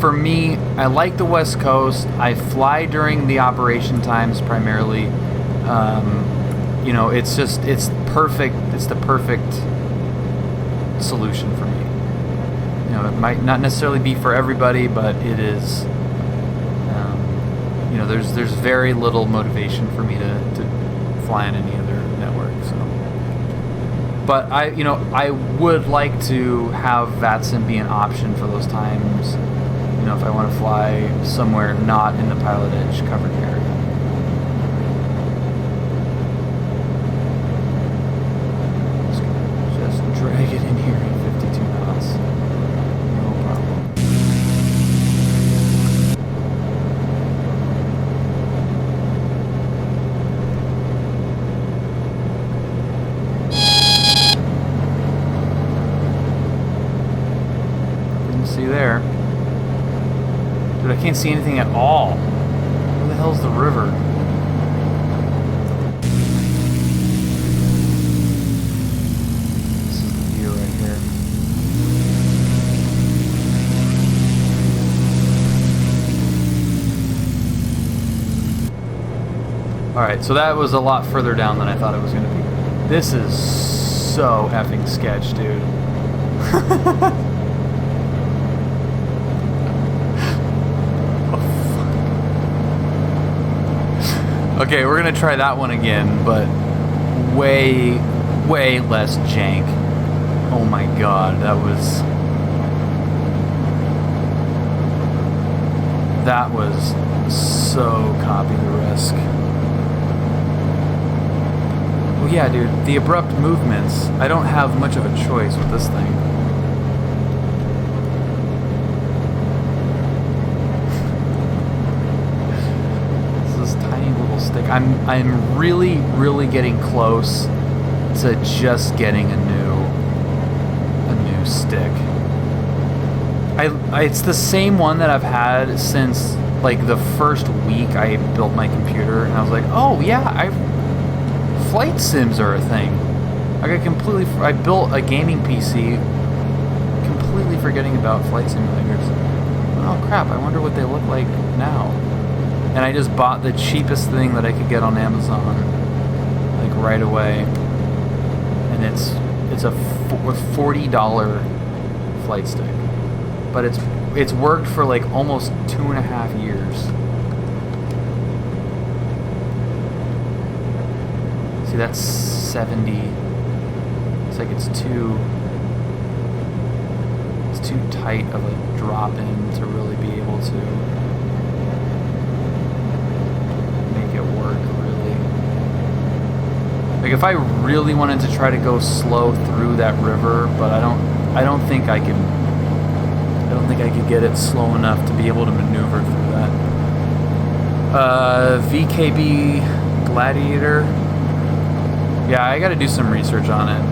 for me, I like the West Coast. I fly during the operation times primarily. It's perfect. It's the perfect solution for me. It might not necessarily be for everybody, but it is. There's very little motivation for me to fly on any other network. So, but I would like to have VATSIM be an option for those times You know, if I want to fly somewhere not in the pilot edge covered area. Just drag it in here at 52 knots. No problem. Nothing to see there. Dude, I can't see anything at all. Where the hell's the river? This is the view right here. Alright, so that was a lot further down than I thought it was going to be. This is so effing sketch, dude. Okay, we're gonna try that one again, but way less jank. Oh my god, that was so copy the risk. Well, yeah, dude, the abrupt movements, I don't have much of a choice with this thing. Stick. I'm really getting close to just getting a new stick. It's the same one that I've had since like the first week I built my computer, and I was like, oh yeah, flight sims are a thing. I built a gaming PC completely forgetting about flight simulators. Oh crap, I wonder what they look like now. And I just bought the cheapest thing that I could get on Amazon, like right away. And it's a $40 flight stick, but it's worked for like almost 2.5 years. See, that's 70. It's like it's too tight of a drop in to really be able to work, really. Like if I really wanted to try to go slow through that river, but I don't think I could get it slow enough to be able to maneuver through that. VKB Gladiator. Yeah, I gotta do some research on it.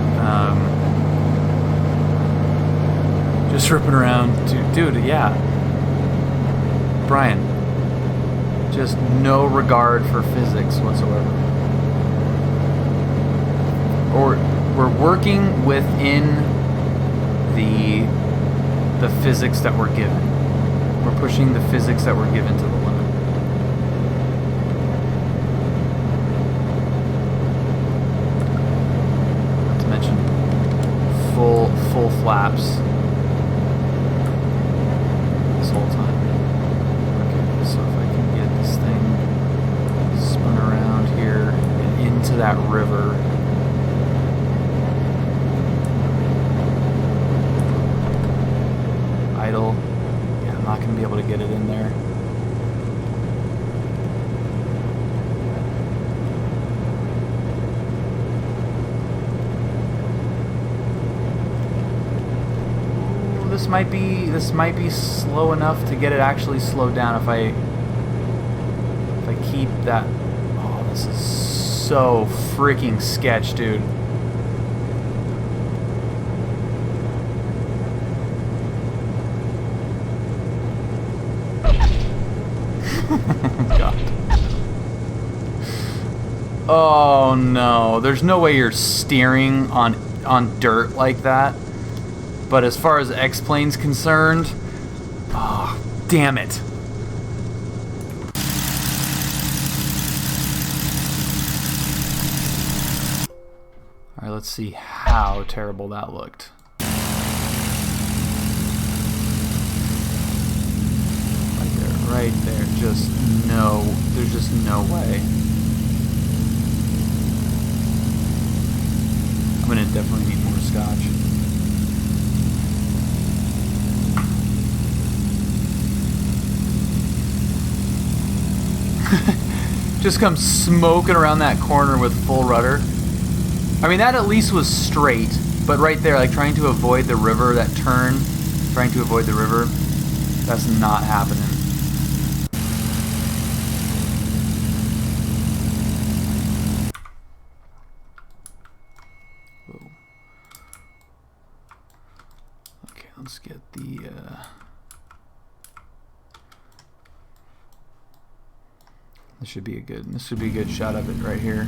Just ripping around, dude, yeah. Brian. Just no regard for physics whatsoever. Or we're working within the physics that we're given. We're pushing the physics that we're given to the limit. Not to mention full flaps this whole time. So if I can get this thing spun around here and into that river. Idle. Yeah, I'm not going to be able to get it in there. Ooh, this might be slow enough to get it actually slowed down if I keep that. Oh, this is so freaking sketch, dude. God. Oh no, there's no way you're steering on dirt like that. But as far as X-Plane's concerned, oh, damn it. Alright, let's see how terrible that looked. Right there, there's just no way. I'm gonna definitely need more scotch. Just come smoking around that corner with full rudder. I mean, that at least was straight, but right there, like trying to avoid the river, that turn, trying to avoid the river, that's not happening. Whoa. Okay, let's get the... This should be a good shot of it right here.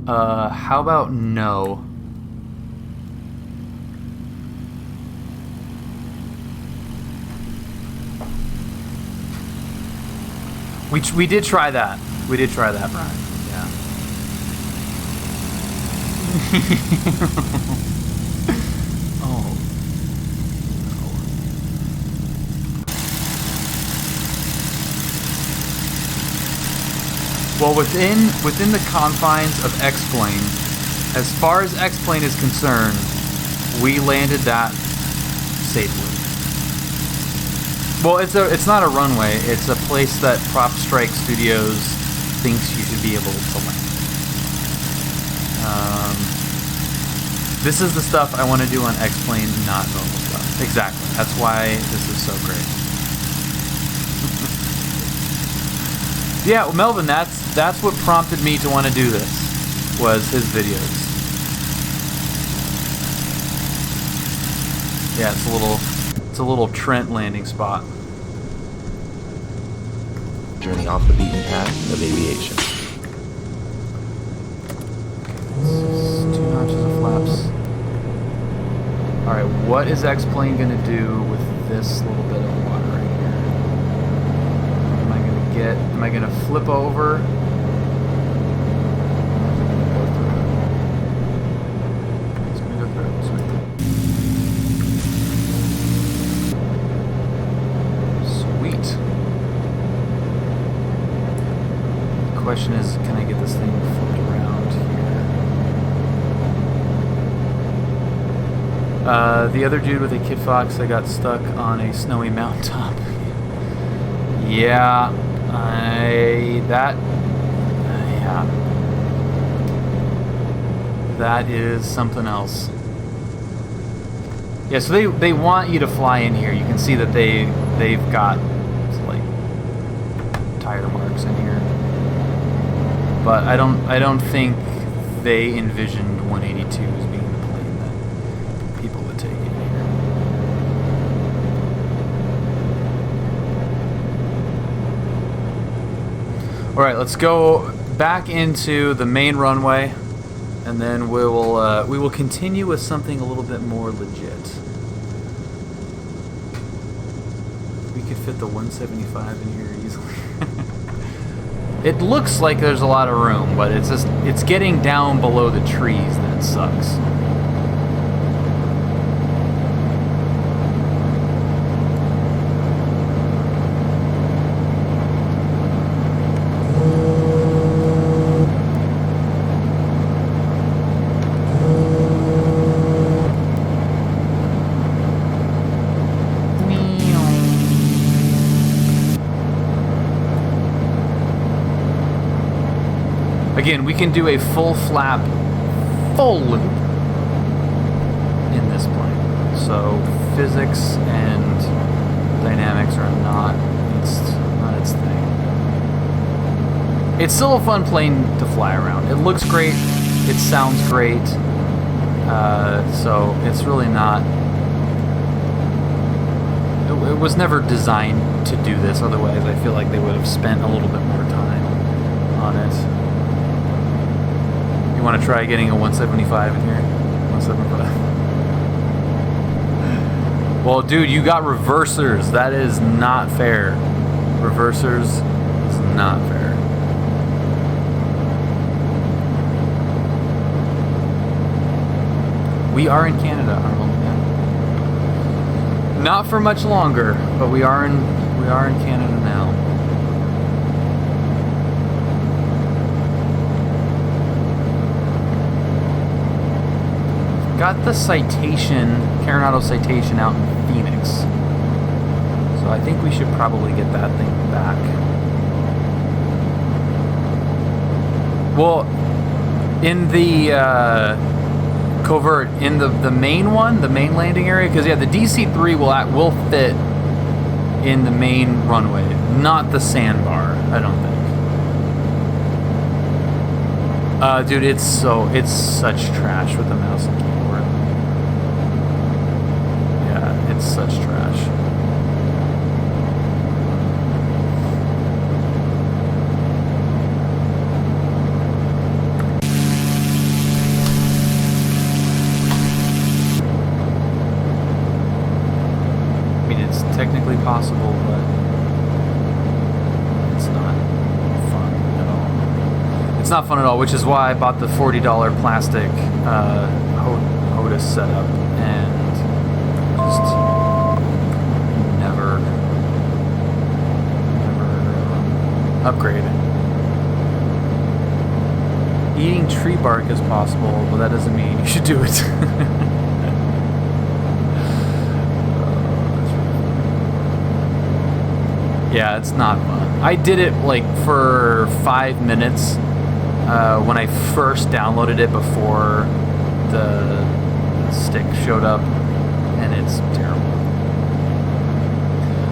How about no? We did try that. We did try that, Brian. Yeah. Oh. Well, within the confines of X-Plane, as far as X-Plane is concerned, we landed that safely. Well, it's not a runway. It's a place that PropStrike Studios thinks you should be able to land. This is the stuff I want to do on X-Plane, not normal stuff. Exactly. That's why this is so great. Yeah, well, Melvin, that's what prompted me to want to do this, was his videos. Yeah, it's a little Trent landing spot. Journey off the beaten path of aviation. Okay, 2 notches of flaps. Alright, what is X-Plane going to do with this little bit of water right here? Am I going to flip over? It's going to go through. It's going to go through. Sweet. The question is, can I get this thing flipped around here? The other dude with a Kit Fox that got stuck on a snowy mountaintop. Yeah, that is something else. Yeah, so they want you to fly in here. You can see that they've got like tire marks in here, but I don't think they envisioned 182 as being the plane that people would take in here. All right, let's go back into the main runway, and then we will continue with something a little bit more legit. We could fit the 175 in here easily. It looks like there's a lot of room, but it's getting down below the trees that sucks. Again, we can do a full flap, full loop in this plane. So physics and dynamics are not its thing. It's still a fun plane to fly around. It looks great. It sounds great. So it's really not... It was never designed to do this. Otherwise, I feel like they would have spent a little bit more time on it. You want to try getting a 175 in here? 175. Well, dude, you got reversers. That is not fair. Reversers is not fair. We are in Canada, Arnold. Yeah. Not for much longer, but we are in Canada now. got the citation, Carenado citation out in Phoenix. So I think we should probably get that thing back. Well, in the covert, in the main one, the main landing area, because yeah, the DC-3 will fit in the main runway, not the sandbar, I don't think. Dude, it's such trash with the mouse and keyboard. Yeah, it's such trash. I mean, it's technically possible, but it's not fun at all. It's not fun at all, which is why I bought the $40 plastic HOTAS setup and just never upgrade. Eating tree bark is possible, but that doesn't mean you should do it. Yeah, it's not fun. I did it like for 5 minutes when I first downloaded it before the stick showed up, and it's terrible.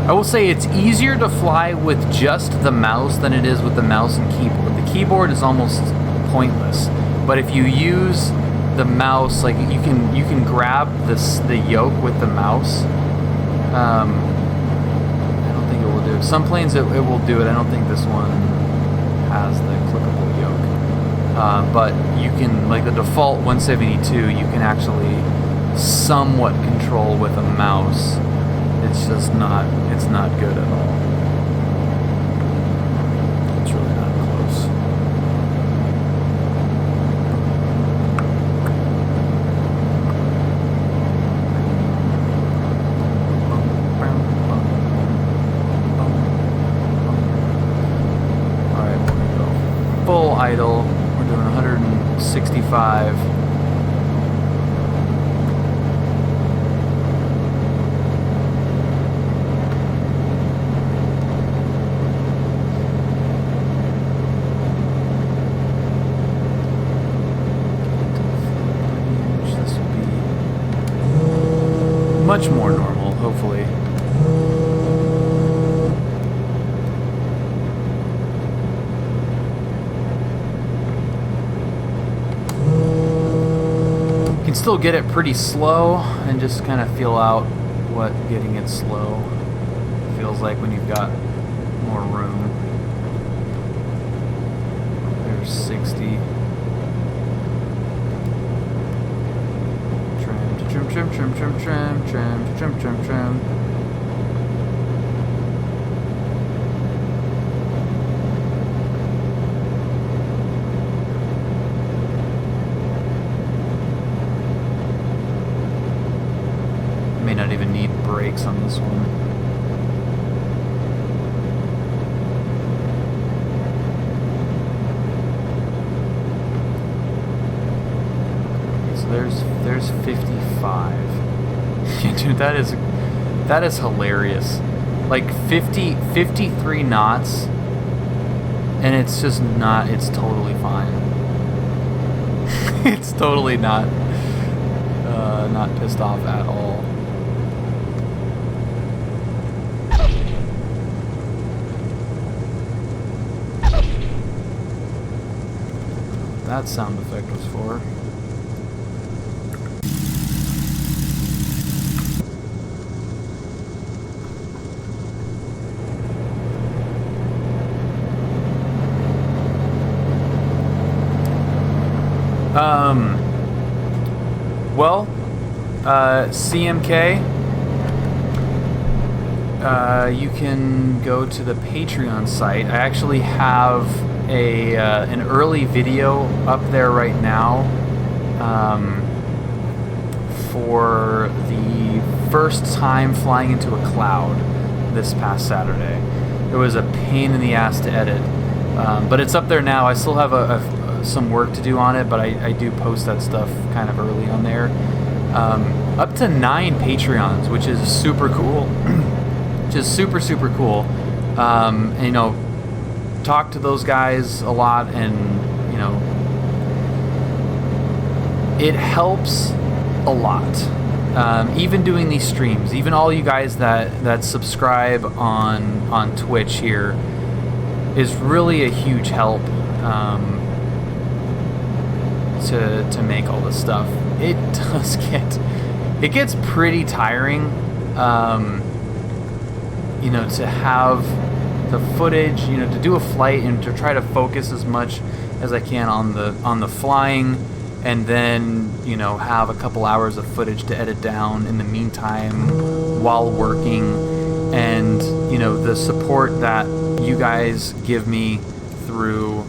I will say it's easier to fly with just the mouse than it is with the mouse and keyboard. The keyboard is almost pointless, but if you use the mouse, like you can grab the yoke with the mouse. I don't think it will do. Some planes it will do it. I don't think this one has the clickable yoke. But you can, like the default 172, you can actually somewhat control with a mouse. It's just not good at all. It's really not close. Alright, we're gonna go full idle. We're doing 165. Much more normal, hopefully. You can still get it pretty slow and just kind of feel out what getting it slow feels like when you've got more room. There's 60. Trim, trim, trim, trim, trim, trim, trim, trim, trim. May not even need brakes on this one. There's 55. Dude, that is hilarious. Like 53 knots, and it's just not. It's totally fine. It's totally not pissed off at all. That sound effect was for. Well, CMK, you can go to the Patreon site. I actually have an early video up there right now for the first time flying into a cloud this past Saturday. It was a pain in the ass to edit, but it's up there now. I still have some work to do on it, but I do post that stuff kind of early on there. up to 9 Patreons, which is super cool. Which is super, super cool. And, you know, talk to those guys a lot, and, you know, it helps a lot. Even doing these streams, even all you guys that subscribe on Twitch here is really a huge help to make all this stuff. It does gets pretty tiring, you know, to have the footage, you know, to do a flight and to try to focus as much as I can on the flying, and then, you know, have a couple hours of footage to edit down in the meantime while working. And, you know, the support that you guys give me through,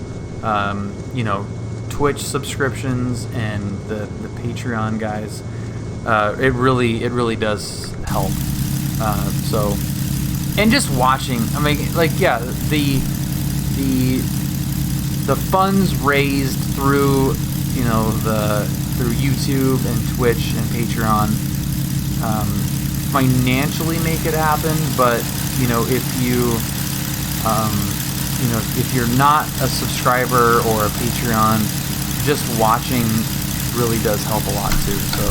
you know, Twitch subscriptions and the Patreon guys, it really does help. So, and just watching, I mean, like, yeah, the funds raised through, you know, through YouTube and Twitch and Patreon, financially make it happen. But, you know, if you're not a subscriber or a Patreon, just watching really does help a lot too. So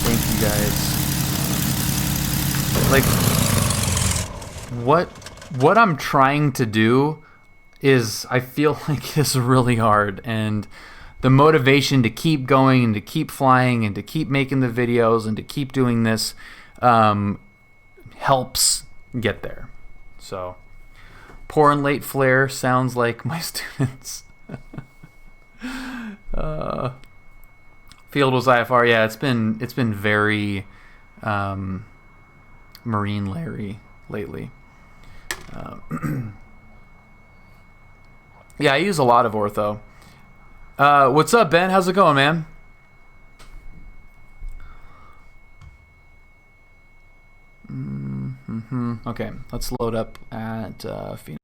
thank you guys. Like, what I'm trying to do is, I feel like, is really hard, and the motivation to keep going and to keep flying and to keep making the videos and to keep doing this helps get there. So, poor and late flare sounds like my students. Field was IFR. Yeah, it's been very Marine Larry lately. Yeah, I use a lot of ortho. What's up, Ben? How's it going, man? Okay, let's load up at Phoenix.